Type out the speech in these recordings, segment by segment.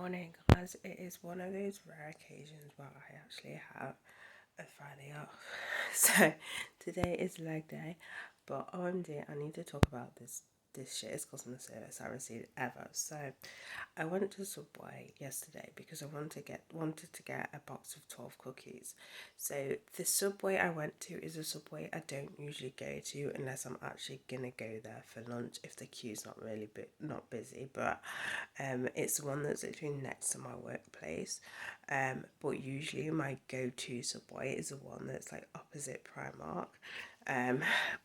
morning, guys. It is one of those rare occasions where I actually have a Friday off. So today is leg day, but OMD, I need to talk about this shittest customer service I received ever. So I went to Subway yesterday because I wanted to get a box of 12 cookies. So the Subway I went to is a Subway I don't usually go to unless I'm actually gonna go there for lunch if the queue's not busy. But it's the one that's literally next to my workplace. But usually my go-to Subway is the one that's like opposite Primark.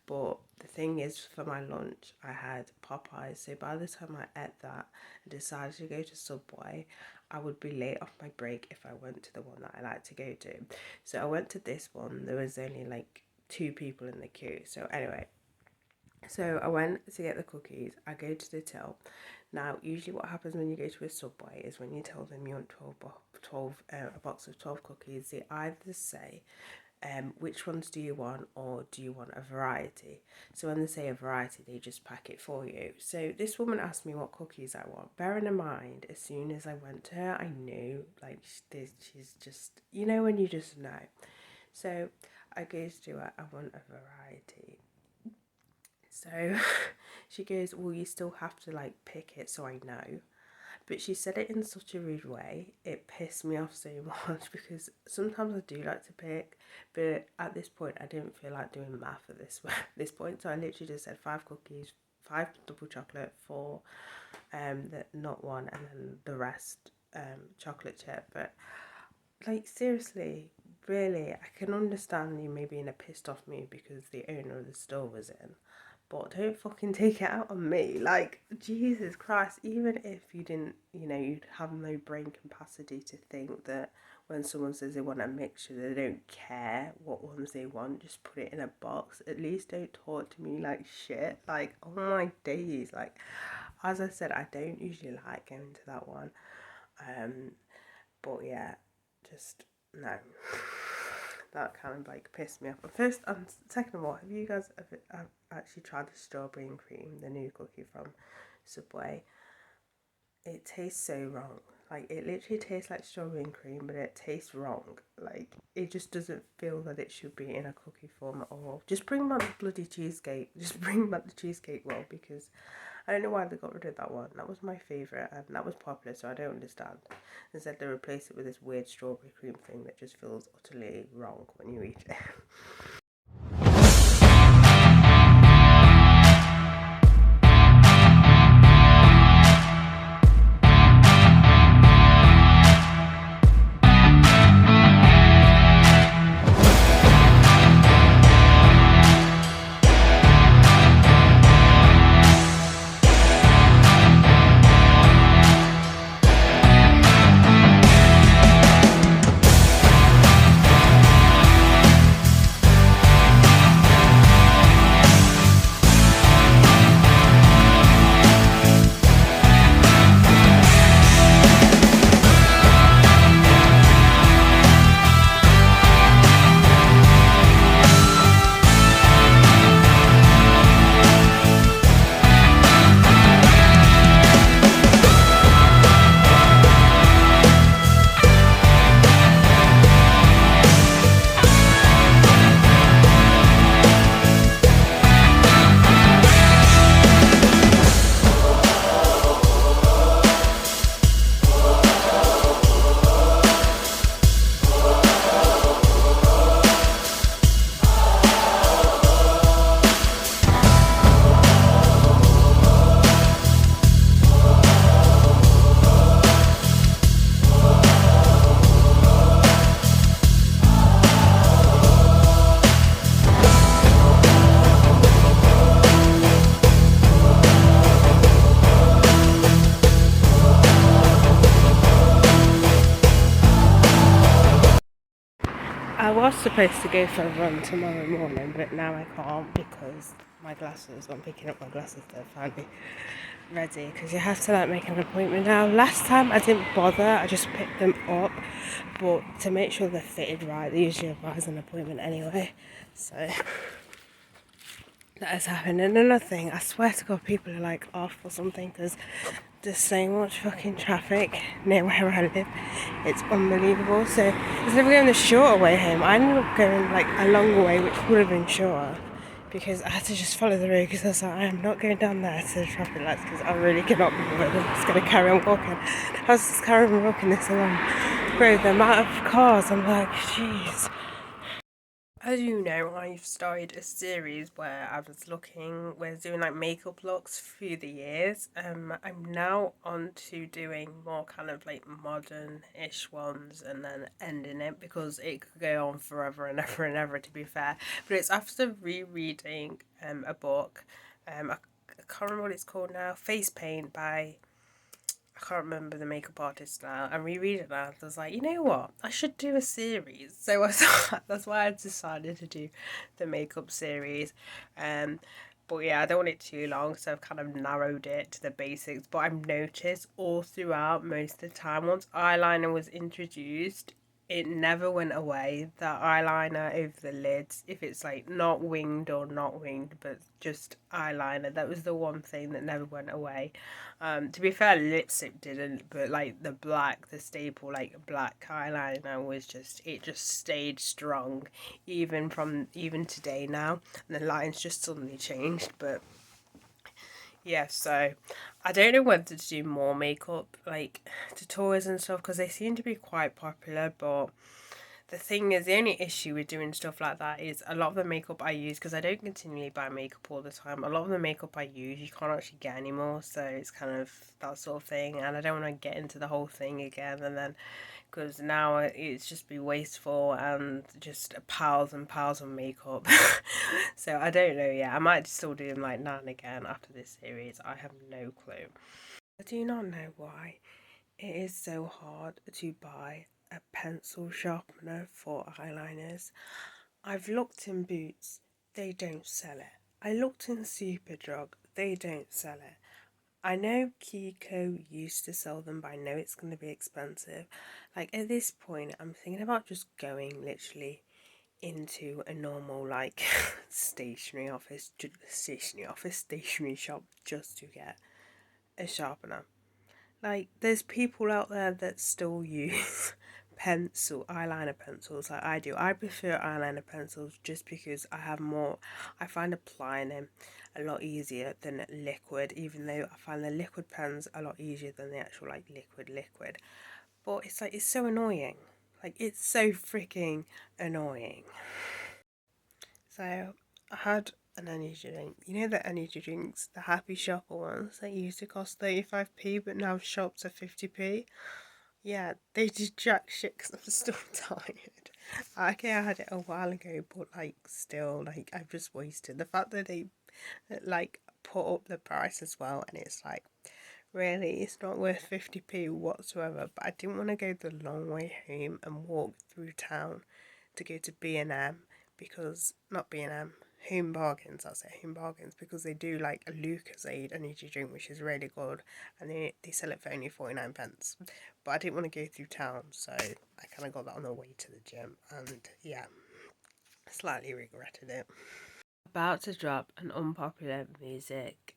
But the thing is, for my lunch, I had Popeyes. So by the time I ate that and decided to go to Subway, I would be late off my break if I went to the one that I like to go to. So I went to this one. There was only like 2 people in the queue. So anyway, so I went to get the cookies. I go to the till. Now, usually what happens when you go to a Subway is when you tell them you want 12 a box of 12 cookies, they either say, which ones do you want, or do you want a variety? So when they say a variety, they just pack it for you. So this woman asked me what cookies I want. Bearing in mind, as soon as I went to her, I knew, like, she's just, you know when you just know. So I goes to her, I want a variety. So she goes, well, you still have to like pick it so I know. But she said it in such a rude way, it pissed me off so much because sometimes I do like to pick, but at this point I didn't feel like doing math at this point. So I literally just said 5 cookies, 5 double chocolate, 4 not one, and then the rest chocolate chip. But like, seriously, really, I can understand you maybe in a pissed off mood because the owner of the store was in, but don't fucking take it out on me. Like, Jesus Christ, even if you didn't, you'd have no brain capacity to think that when someone says they want a mixture, they don't care what ones they want, just put it in a box. At least don't talk to me like shit. Like, oh my days. Like, as I said, I don't usually like going to that one. But yeah, just no. That kind of like pissed me off. First and second of all, have you guys ever actually tried the strawberry and cream, the new cookie from Subway? It tastes so wrong. Like, it literally tastes like strawberry and cream, but it tastes wrong. Like, it just doesn't feel that it should be in a cookie form at all. Just bring back the bloody cheesecake. Just bring back the cheesecake roll, because I don't know why they got rid of that one. That was my favourite, and that was popular, so I don't understand. Instead, they replaced it with this weird strawberry cream thing that just feels utterly wrong when you eat it. I was supposed to go for a run tomorrow morning, but now I can't because I'm picking up my glasses, they're finally ready, because you have to like make an appointment now. Last time I didn't bother, I just picked them up, but to make sure they're fitted right, they usually advise an appointment anyway. So that has happened. And another thing, I swear to God, people are like off or something, because There's so much fucking traffic near where I live. It's unbelievable. So instead of going the shorter way home, I ended up going like a longer way, which would have been shorter, because I had to just follow the road because I was like, I am not going down there to the traffic lights because I really cannot be bothered. I'm just going to carry on walking. I was just carrying on walking this along road. The amount of cars, I'm like, jeez. As you know, I've started a series where I was doing like makeup looks through the years. I'm now on to doing more kind of like modern-ish ones and then ending it because it could go on forever and ever and ever, to be fair. But it's after rereading a book. I can't remember what it's called now. Face Paint by, I can't remember the makeup artist now. And reread it now. I was like, you know what? I should do a series. So that's why I decided to do the makeup series. But yeah, I don't want it too long, so I've kind of narrowed it to the basics. But I've noticed all throughout, most of the time, once eyeliner was introduced, it never went away. The eyeliner over the lids, if it's like not winged or not winged, but just eyeliner, that was the one thing that never went away. To be fair, lipstick didn't, but like the staple like black eyeliner was it just stayed strong, even today now. And the lines just suddenly changed, but yeah, so I don't know whether to do more makeup like tutorials and stuff because they seem to be quite popular, but the thing is, the only issue with doing stuff like that is a lot of the makeup I use, because I don't continually buy makeup all the time, a lot of the makeup I use you can't actually get anymore, so it's kind of that sort of thing, and I don't want to get into the whole thing again, and then because now it's just be wasteful and just piles and piles of makeup. So I don't know yet. I might still do them like now and again after this series. I have no clue. I do not know why it is so hard to buy a pencil sharpener for eyeliners. I've looked in Boots, they don't sell it. I looked in Superdrug, they don't sell it. I know Kiko used to sell them, but I know it's going to be expensive. Like at this point, I'm thinking about just going literally into a normal like stationery shop just to get a sharpener. Like there's people out there that still use eyeliner pencils like I do. I prefer eyeliner pencils just because I find applying them a lot easier than liquid, even though I find the liquid pens a lot easier than the actual like liquid. But it's so annoying. Like it's so freaking annoying. So I had an energy drink. You know the energy drinks, the Happy Shopper ones that used to cost 35p but now shops are 50p? Yeah, they did jack shit because I'm still tired. Okay, I had it a while ago, but like still, like I've just wasted the fact that they like put up the price as well, and it's like really, it's not worth 50p whatsoever. But I didn't want to go the long way home and walk through town to go to B&M because not B&M. Home Bargains, I'll say Home Bargains, because they do like a Lucozade energy drink, which is really good, and they sell it for only 49 pence. But I didn't want to go through town, so I kind of got that on the way to the gym, and yeah, slightly regretted it. About to drop an unpopular music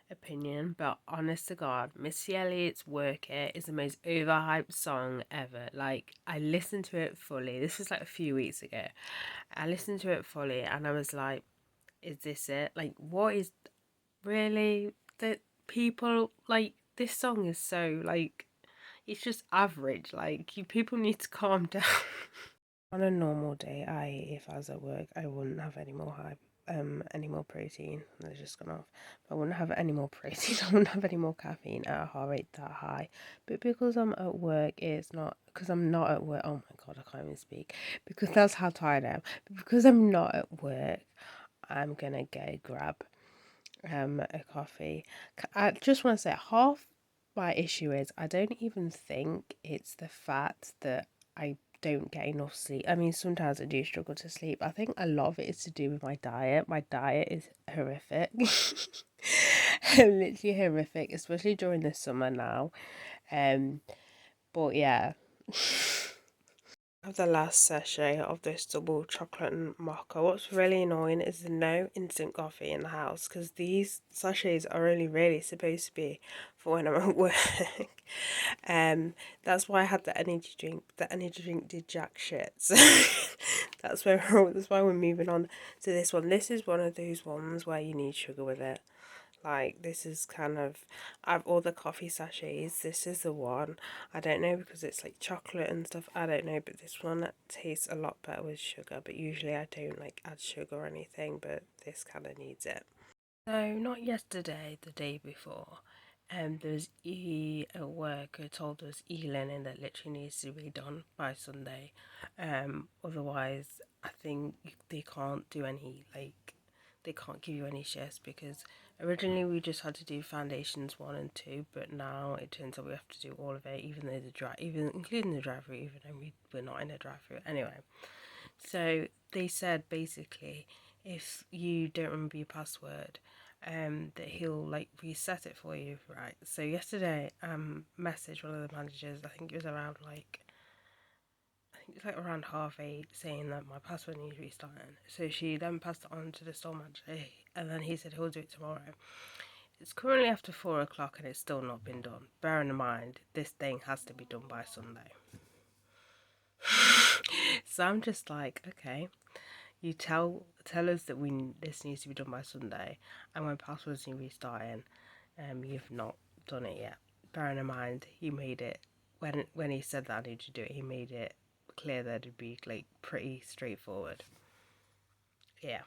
opinion, but honest to God, Missy Elliott's Work It is the most overhyped song ever. Like, I listened to it fully. This was like a few weeks ago. I listened to it fully and I was like, is this it? Like, what is really that people like this song is so like it's just average. Like, you people need to calm down. On a normal day, if I was at work, I wouldn't have any more protein. They're just gone off. I wouldn't have any more protein. I wouldn't have any more caffeine at a heart rate that high. But because I'm at work, it's not because I'm not at work. Oh my God, I can't even speak because that's how tired I am. But because I'm not at work, I'm gonna grab a coffee. I just want to say half my issue is I don't even think it's the fact that I don't get enough sleep. I mean, sometimes I do struggle to sleep. I think a lot of it is to do with my diet. My diet is horrific. Literally horrific, especially during the summer now. But yeah. Of the last sachet of this double chocolate and mocha. What's really annoying is there's no instant coffee in the house, because these sachets are only really supposed to be for when I'm at work. That's why I had the energy drink. The energy drink did jack shit. So that's why we're moving on to this one. This is one of those ones where you need sugar with it. Like, this is kind of, out of all the coffee sachets, this is the one. I don't know, because it's like chocolate and stuff, I don't know, but this one tastes a lot better with sugar. But usually I don't like add sugar or anything, but this kind of needs it. So not yesterday, the day before, there's a work who told us e-learning that literally needs to be done by Sunday. Otherwise I think they can't do any, like, they can't give you any shifts, because originally we just had to do foundations 1 and 2, but now it turns out we have to do all of it, even though even including the drive-through, even though we're not in a drive-through anyway. So they said basically, if you don't remember your password, that he'll like reset it for you, right? So yesterday, messaged one of the managers. I think it was around like, I think it's like around 8:30, saying that my password needs restarting. So she then passed it on to the store manager, and then he said he'll do it tomorrow. It's currently after 4 o'clock and it's still not been done. Bearing in mind, this thing has to be done by Sunday. So I'm just like, okay, you tell us that this needs to be done by Sunday, and when passwords need restarting, you've not done it yet. Bearing in mind, he made it when he said that I need to do it. He made it clear that it'd be like pretty straightforward. Yeah.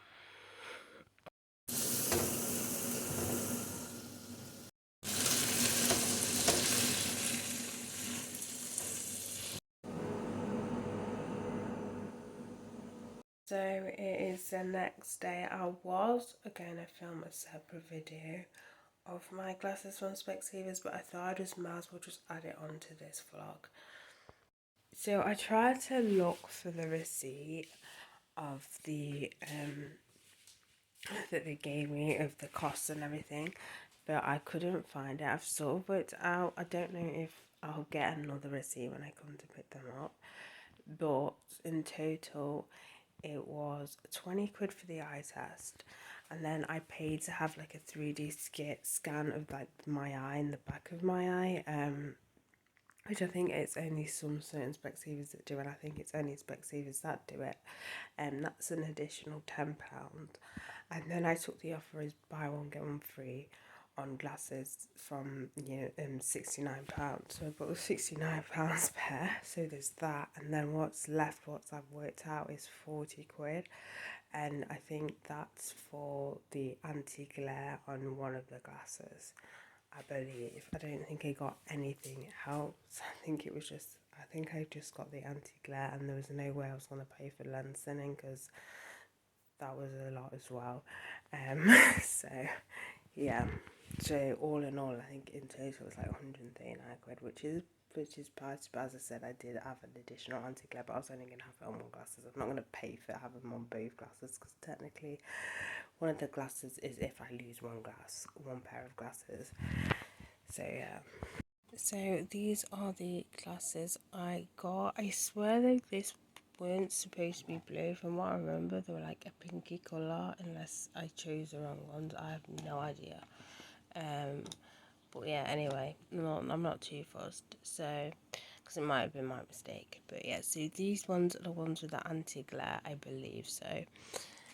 So it is the next day. I was going to film a separate video of my glasses from Specsavers, but I thought I just might as well just add it onto this vlog. So I tried to look for the receipt of the that they gave me, of the costs and everything, but I couldn't find it. I've sort of worked out, I don't know if I'll get another receipt when I come to pick them up, but in total it was 20 quid for the eye test, and then I paid to have like a 3D scan of like my eye and the back of my eye, which I think it's only some certain Specsavers that do, and I think it's only Specsavers that do it, and that's an additional £10. And then I took the offer as buy one get one free on glasses from £69. So I bought the £69 pair. So there's that, and then what's left, what I've worked out, is 40 quid, and I think that's for the anti-glare on one of the glasses, I believe. I don't think I got anything else. I think I just got the anti-glare, and there was no way I was going to pay for lens thinning, because that was a lot as well. So yeah, so all in all, I think in total it was like 139 quid, which is part, as I said, I did have an additional anti-glare, but I was only going to have it on one glasses. I'm not going to pay for having them on both glasses, because technically one of the glasses is if I lose one pair of glasses. So yeah. So these are the glasses I got. I swear this weren't supposed to be blue. From what I remember, they were like a pinky colour, unless I chose the wrong ones. I have no idea. But yeah, anyway, I'm not too fussed. So, because it might have been my mistake. But yeah, so these ones are the ones with the anti-glare, I believe. So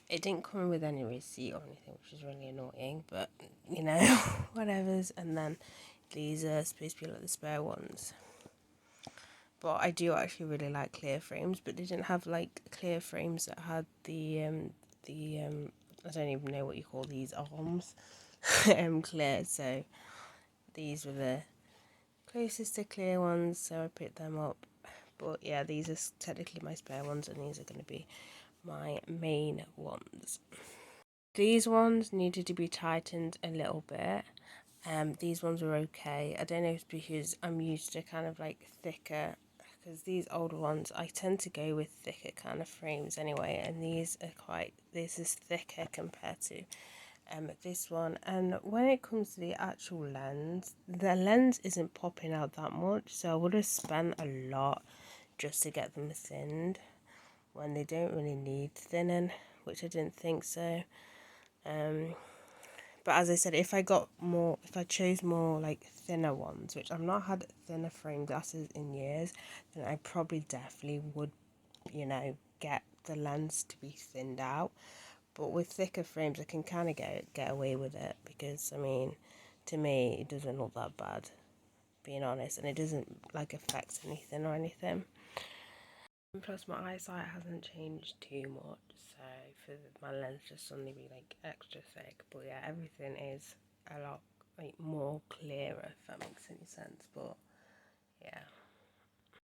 it didn't come with any receipt or anything, which is really annoying. But you know, whatever's. And then these are supposed to be like the spare ones. But I do actually really like clear frames, but they didn't have like clear frames that had the I don't even know what you call these arms clear. So these were the closest to clear ones, so I picked them up. But yeah, these are technically my spare ones, and these are going to be my main ones. These ones needed to be tightened a little bit. These ones were okay. I don't know if it's because I'm used to kind of like thicker, because these older ones I tend to go with thicker kind of frames anyway, and this is thicker compared to this one. And when it comes to the actual lens, the lens isn't popping out that much, so I would have spent a lot just to get them thinned when they don't really need thinning, which I didn't think so. But as I said, if I chose more like thinner ones, which I've not had thinner frame glasses in years, then I probably definitely would, get the lens to be thinned out. But with thicker frames, I can kind of get away with it because, I mean, to me, it doesn't look that bad, being honest, and it doesn't like affect anything or anything. And plus, my eyesight hasn't changed too much, so for my lens to suddenly be like extra thick. But yeah, everything is a lot like more clearer, if that makes any sense. But yeah.